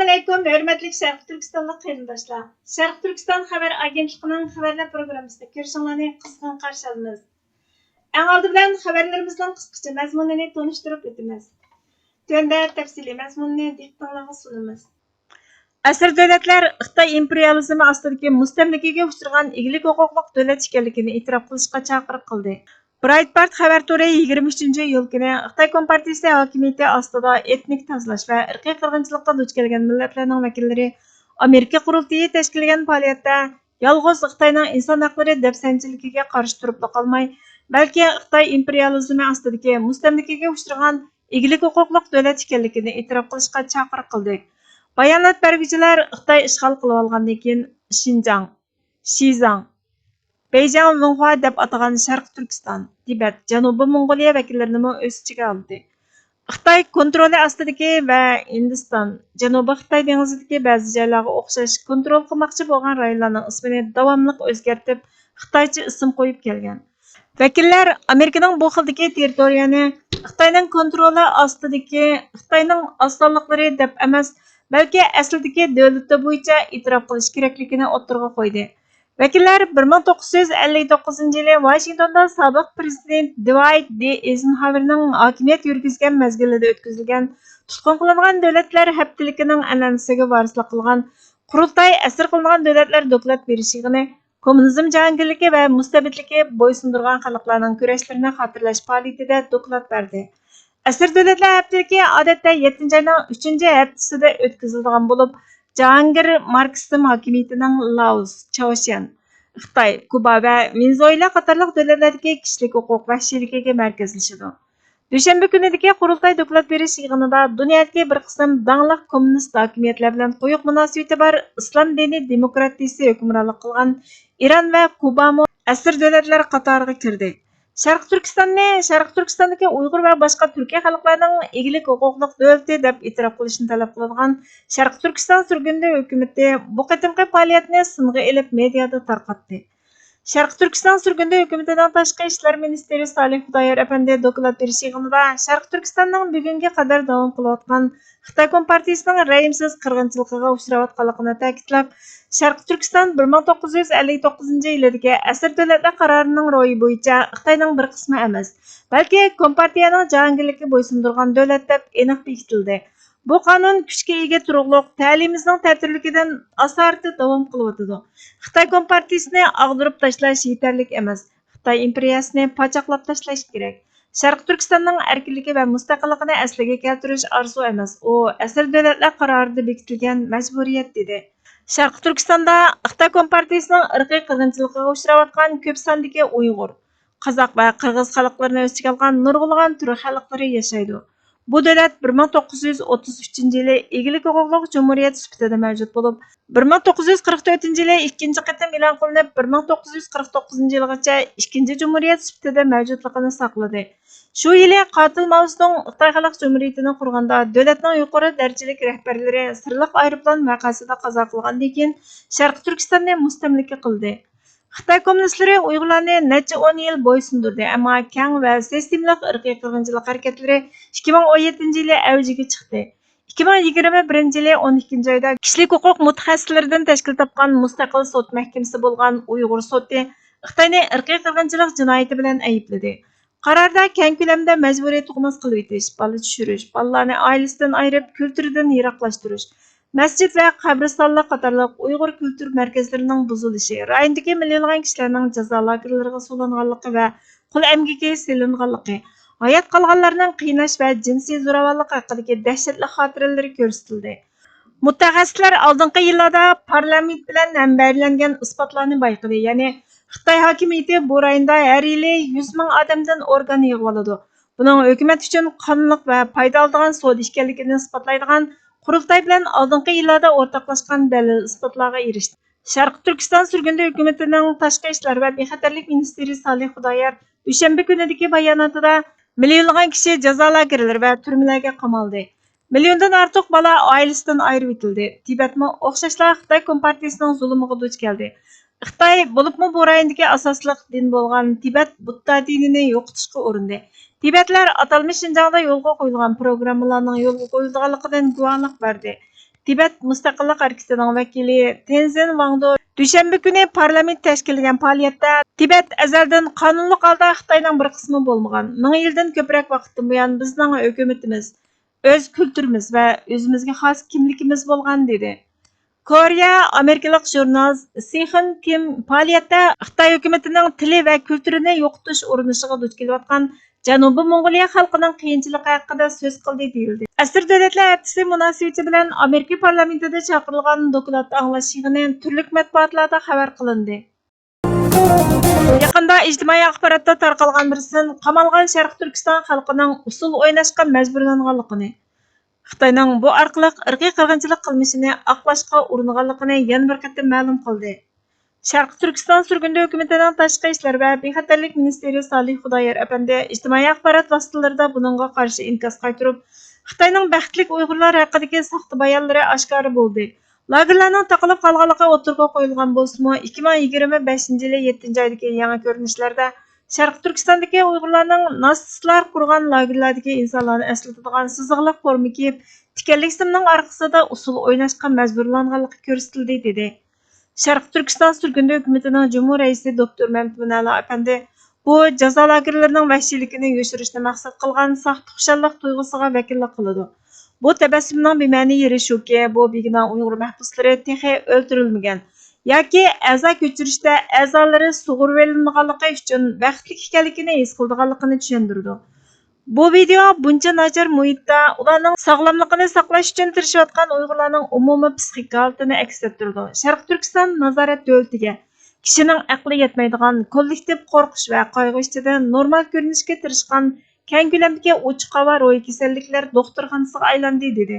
Assalamu alaykum, hörmətli Şərq Türkistanlıq qərindaşlar. Şərq Türkistan xəbər agentliğinin xəbərlər proqramısında görüşünüzü qızğın qarşı alırıq. Ən aldı bilan xəbərlərimizin qısqaça məzmununu tanışdırıb ötürük. Töndə təfsili məzmununu diqqətinizə sunumuz. Əsr dövlətlər Xitay imperializmi ostidagi mustamlikaga uchragan eglik huquqliq dövlət ekanligini e'tirof qilishga chaqiriq qildi. Breitbart xabar to'ri 23-iyul kuni Xitoy Kompartiyasi hokimiyati ostida etnik tozalash va irqiy qirg'inchilikqa duch kelgan millatlarning vakillari Amerika qurultiyi tashkillagan faoliyatda yolg'iz Xitoyning inson haqlari dafsanchiligiga qarshi turib qolmay, balki Xitoy imperializmi ostidagi mustamlikaga uchragan eglik huquqliq davlat ekanligini e'tirof qilishga chaqiriq qildi. Bayonot beruvchilar Xitoy ishg'ol qilib olgandan keyin Xinjiang, Shizang, Beyjing Wenhua deb atagan Sharq Turkiston, Tibet, Janubiy Mongoliya vakillarini o'z ichiga oldi. Xitoy kontroli ostidagi va Hindiston, Janubiy Xitoy dengizidagi ba'zi joylarga o'xshash kontrol qilmoqchi bo'lgan rayonlarning ismini davomli o'zgartirib, Xitoycha ism qo'yib kelgan. Vakillar Amerikaning bu xildagi territoriyani Xitoyning kontroli ostidagi Xitoyning osonliqlari deb emas, balki aslidagi davlati bo'yicha e'tirof qilish kerakligini o'ttirg'a qo'ydi. Vakillar 1959-yili Washingtonda sobiq prezident Dwight D. Eisenhowerning hokimiyat yurgizgan mezgilida o'tkazilgan tutqun qilingan davlatlar haftaligining an'anasiga varislik qilgan qurultay asir qilingan davlatlar doklad berishigini kommunizm jahongirligi va mustabidligi bo'ysundirgan xalqlarning kurashlarini xotirlash faoliyatida doklad berdi. Asir davlatlar haftaligi odatda 7-oyning 3-haftasida o'tkaziladigan bo'lib, Jahangir Marksizm hokimiyatining Laos, Choshan, Xitoy, Kuba va Venezuela qatorliq davlatlardagi kishilik huquq vahshiyligiga markazlashadi. Dushanba kunidagi qurultay doklad berish yig'inida dunyodagi bir qism dangliq kommunist hokimiyatlar bilan quyuq munosabati bor islom dini demokratiyasi hukmronlik qilgan Iran va Kuba asir davlatlar qatoriga kirdi. Sharq Turkistondagi Uyg'ur va boshqa Turkiya xalqlarining eglik huquqliq davlati deb e'tirof qilishni talab qiladigan Sharq Turkiston surgundi hukumati bu qatimqi faoliyatni singa ilib mediada tarqatdi. Sharq Turkiston surgundi hukumatining tashqi ishlar ministri Salih Xudoyor apandi doklad berish yig'inida Sharq Turkistonning bugunga qadar davom qilayotgan Xitoy Kompartiyasining rayimsiz qirg'inchiligiga uchrayotganligini ta'kidlab, Sharq Turkiston 1959-yildagi asr davlatlar qarorining ro'yi bo'yicha Xitoyning bir qismi emas, balki Kompartiyaning jahongirlikka bo'ysundirgan davlat deb aniq bekitildi. Bu qonun kuchga ega turug'liq ta'limimizning tartibligidan asorati davom qilyotidi. Xitoy Kompartiyasini ag'dirib tashlash yetarli emas. Xitoy imperiyasini pachoqlab tashlash kerak. Sharq Turkistonning erkinligi va mustaqilligini asliga keltirish orzu emas. U asr davlatlar qarorida bekitilgan majburiyat dedi. Sharq Turkistonda Xitoy Kompartiyasining irqiy qirg'inchiligiga uchrayotgan ko'p sondagi Uyg'ur, Qozoq va Qirg'iz xalqlarini o'z ichiga olgan nurg'ulg'an turk xalqlari yashaydi. Bu davlat 1933-yili eglik huquqliq jumhuriyat sifatida mavjud bo'lib, 1944-yili ikkinchi qatam e'lon qilinib, 1949-yilgacha ikkinchi jumhuriyat sifatida mavjudligini saqladi. Shu yili Qotil Mao Zedong Xitoy Xalq Jumhuriyatini qurganda davlatning yuqori darajalik rahbarlari sirliq aeroplan vaqasida qazo qilgandan keyin Sharq Turkistonni mustamlika qildi. Xitoy kommunistlari Uyg'urlarni necha 10 yil bo'ysundirdi, ammo keng va sistemlik irqiy qirg'inchilik harakatlari 2017-yili avjiga chiqdi. 2021-yili 12-oyda kishilik huquq mutaxassislaridan tashkil topgan mustaqil sud mahkamasi bo'lgan Uyg'ur sudi Xitoyni irqiy qirg'inchilik jinoyati bilan aybladi. Qarorda keng ko'lamda majburiy tug'mas qilib etish, bola tushirish, bolalarni oilasidan ayirib, kulturidan yiroqlashtirish, masjid va qabristonlar qatorliq Uyg'ur kultur markazlarining buzilishi, rayondagi millionlab kishilarning jazo lagerlariga solinganligi va qul amgiga selinganligi, hayot qolganlarning qiynash va jinsiy zo'ravonlik haqidagi dahshatli xotiralar ko'rsatildi. Mutaxassislar oldingi yillarda parlament bilan manbalangan isbotlarni bayqadi, ya'ni Xitoy hokimiyati bu rayonda har yili 100 ming odamdan organ yig'ib oladi. Buning hukumat uchun qonunliq va foyda oladigan savdo ekanligini isbotlaydigan qurultay bilan oldingi yillarda o'rtoqlashgan dalil isbotlarga erishdi. Sharq Turkiston surgundi hukumatining tashqi ishlar va bexatarlik ministri Salih Xudoyor dushanba kunidagi bayonotida millionlagan kishi jazo lagerlari va turmalarga qamaldi. Milliondan ortiq bola oilasidan ayirib etildi. Tibetmi o'xshashlar Xitoy Kompartiyasining zulmiga duch keldi. Xitoy bo'libmi bu rayondagi asosliq din bo'lgan Tibet Budda dinini yo'qotishga urindi. Tibetlar atalmish Xinjiangda yo'lga qo'yilgan programmalarning yo'lga qo'yilganligidan guvohlik berdi. Tibet Mustaqillik harakatining vakili Tenzin Wangdo dushanba kuni parlament tashkillagan faoliyatda Tibet azaldan qonunli holda Xitoyning bir qismi bo'lmagan. 1000 yildan ko'proq vaqtdan buyon bizning hukumatimiz, o'z kulturimiz va o'zimizga xos kimligimiz bo'lgan dedi. Koreya Amerikalik jurnal Sihun Kim faoliyatda Xitoy hukumatining tili va kulturini yo'qotish urinishiga duch kelayotgan Janubiy Mongoliya xalqining qiyinchiligi haqida so'z qildi deyildi. Asr davlatlar haftasi munosabati bilan Amerika parlamentida chaqirilgan doklad anglash yig'ini turli matbuotlarda xabar qilindi. Yaqında ijtimoiy axborotda tarqalgan birsin qamalgan Sharq Turkiston xalqining usul o'ynashga majburlanganligini, Xitoyning bu orqali irqiy qirg'inchilik qilmishini oqlashga uringanligini yana bir qator ma'lum qildi. Sharq Turkiston surgunda hukumatining tashqi ishlar va bexatarlik ministri Salih Xudoyer apandi ijtimoiy axborot vositalarida buningga qarshi inkos qaytarib, Xitoyning baxtli Uyg'urlar haqidagi soxta bayonlari oshkora bo'ldi. Lagerlarning taqilib qolganligi o'tirg'a qo'yilgan bo'lsa-mu, 2025 yil 7-oydagi yangi ko'rinishlarda Sharq Turkistondagi Uyg'urlarning natsistlar qurgan lagerlardagi insonlarni eslatadigan siziqliq forma kiyib, tikanlik simning orqasida usul o'ynashga majburlanganligi ko'rsatildi dedi. Sharq Turkiston surgunda hukumatining Cumhur raisi doktor Mamtud Binali apandi bu jazo lagerlarining vahshiyligini yo'shirishni maqsad qilgan saxta xushallik tuyg'usiga vakillik qiladi. Bu tabassumning bema'ni yeri shuki, bu begunoh Uyg'ur mahbuslari texi o'ldirilmagan yoki a'zo ko'chirishda a'zolari sug'urib olinmaganligi uchun baxtli ekanligini his qilganligini tushundirdi. Bu video buncha nachar muhitda ularning sog'lomligini saqlash uchun tirishayotgan Uyg'urlarning umumiy psixik holatini aks ettirdi. Sharq Turkiston nazorat davlatiga kishining aqli yetmaydigan kollektiv qo'rqish va qayg'u ichida normal ko'rinishga tirishgan keng ko'lamdagi ochiq havo ro'y kasalliklar doktorxonasiga aylandi dedi.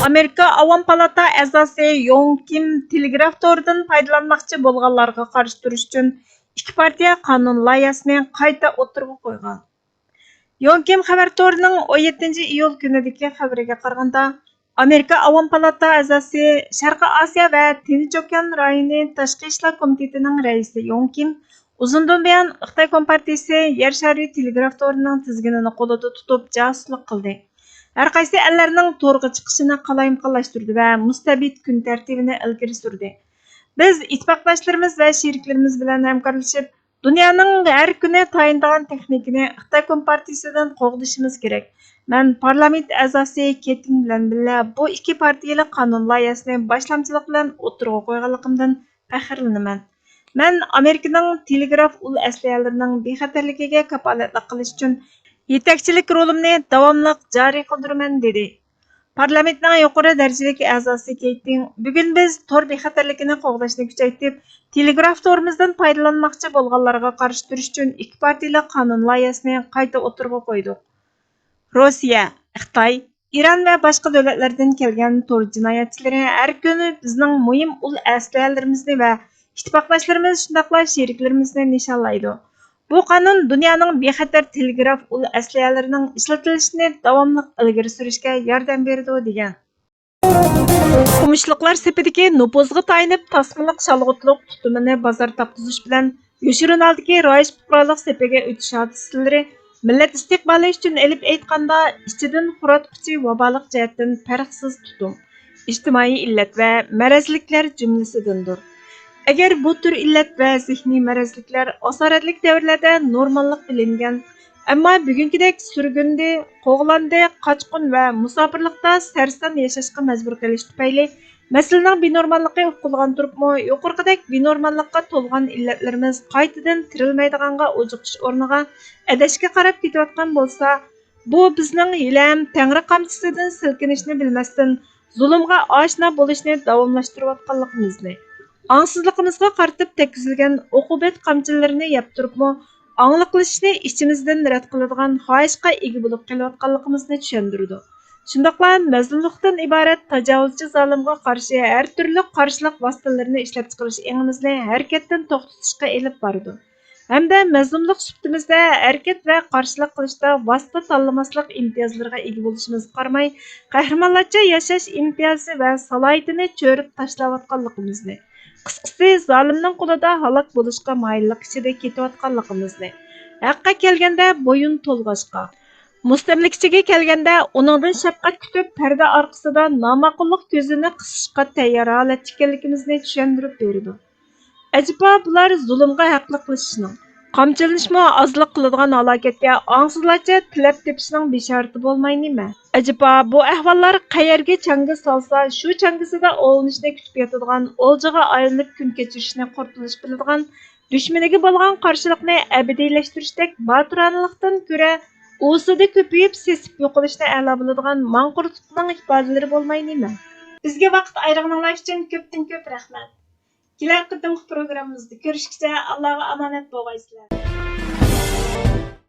Amerika Avom palata a'zosi Yong Kim telegraf to'ridan foydalanmoqchi bo'lganlarga qarshi turish uchun ikki partiya qonun loyihasini qayta o'tirg'a qo'ygan. Yong Kim xabar to'rining 17-iyul kunidagi xabariga qaraganda, Amerika Avom palata a'zosi Sharqiy Osiyo va Tinch okean rayoni tashqi ishlar komitetining raisi Yong Kim uzundan buyon Xitoy Kompartiyasi yer shari telegraf to'rining tizginini qo'lida tutib josuslik qildi. Har qaysi ellarning to'rga chiqishini qalayimqonlashtirdi va mustabid kun tartibini ilgari surdi. Biz ittifoqdoshlarimiz va sheriklarimiz bilan hamkorlashib, dunyoning har kuni tayinlagan texnikani Xitoy Kompartiyasidan qo'g'dishimiz kerak. Men parlament a'zosi Keting bilan birga bu ikki partiyali qonun loyihasini boshlamchilik bilan o'tirg'a qo'yganligimdan faxrlanaman. Men Amerikaning telegraf ul asliyalarining bexatarligiga kafolatlik qilish uchun yetakchilik rolimni davomli joriy qildiraman dedi. Parlamentning yuqori darajadagi a'zosi Keting, bugun biz tor bexatarligini qo'g'dashni kuchaytirib, telegraf to'rimizdan foydalanmoqchi bo'lganlarga qarshi turish uchun ikki partiyali qonun loyihasini qayta o'tirg'a qo'ydik. Rossiya, Xitoy, Iran va boshqa davlatlardan kelgan to'r jinoyatchilari har kuni bizning muhim ul asliyalarimizni va ittifoqdoshlarimiz shundaqla sheriklarimizni nishonlaydi. Bu qonun dunyoning bexatar telegraf ul asliyalarining ishlatilishini davomli ilgari surishga yordam beradi degan. Qumishliqlar sepidagi nupuzga tayinib tasmaliq shalg'utliq tutumini bozor topqizish bilan yoshirin oldagi royish fuqarolik sepiga o'tish hodisalari millat istiqboli uchun elib aytganda ichidan xuratquchi vaboliq jihatdan farqsiz tutum, ijtimoiy illat va marazliklar jumlasidandir. Agar bu tür illat va zihniy marazliklar asoratlik davrlarda normallik bilingan, ammo bugünkidek surgundi, qo'g'landi, qochqin va musofirlikda sarson yashashga majbur qilish tufayli masalaning benormalligi uqilgan turibmi, yuqorqidek benormallikqa to'lgan illatlarimiz qaytadan tirilmaydiganga o'jiqish o'rniga adashga qarab ketayotgan bo'lsa, bu bizning hilam tangri qamchisidan silkinishni bilmasdan zulmga oshna bo'lishni davomlashtirayotganligimizni, angsizligimizga qaratib tekkizilgan uqubat qamchilarini yeb turibmi, angliqlashishni ichimizdan rad qiladigan xohishga ega bo'lib kelayotganligimizni tushundirdi. Shundaqla mazlumlikdan iborat tajovuzchi zolimga qarshi har turli qarshilik vositalarini ishlab chiqarish engimizni harakatdan to'xtatishga elib bordi. Hamda mazlumlik suhbatimizda harakat va qarshilik qilishda vosita tanlamaslik imtiyozlariga ega bo'lishimizga qaramay, qahramonlarcha yashash imtiyozi va salohiyatini cho'rib tashlayotganligimizni, qisqasi zolimning qo'lida halok bo'lishga moyillik ichida ketayotganligimizni, haqqa kelganda bo'yin to'lg'ashqa, mustamlikachiga kelganda uningdan shafqat kutib parda orqasida nomaqulluq ko'zini qisishga tayyor holatda ekanligimizni tushuntirib berdi. Ajaba bular zulmga haqli qilishning, qamchilanishmi ozlik qiladigan halokatga ongsizlarcha tilab tepishning beshorati bo'lmay nima? Ajaba bu ahvollar qayerga changa solsa, shu changisida o'linishni kutib yotadigan, o'ljaga aylanib kun kechirishni qurtulish biladigan, dushmaniga bo'lgan qarshilikni abadiylashtirish botironlikdan ko'ra o'sida ko'payib sesib yo'qolishni a'lo biladigan manqurtlikning ifodalari bo'lmay nima? Bizga vaqt ayirganinglar uchun ko'pdan ko'p rahmat. Kelar qitimli programmamizda ko'rishguncha Allohga omonat bo'lgaysizlar.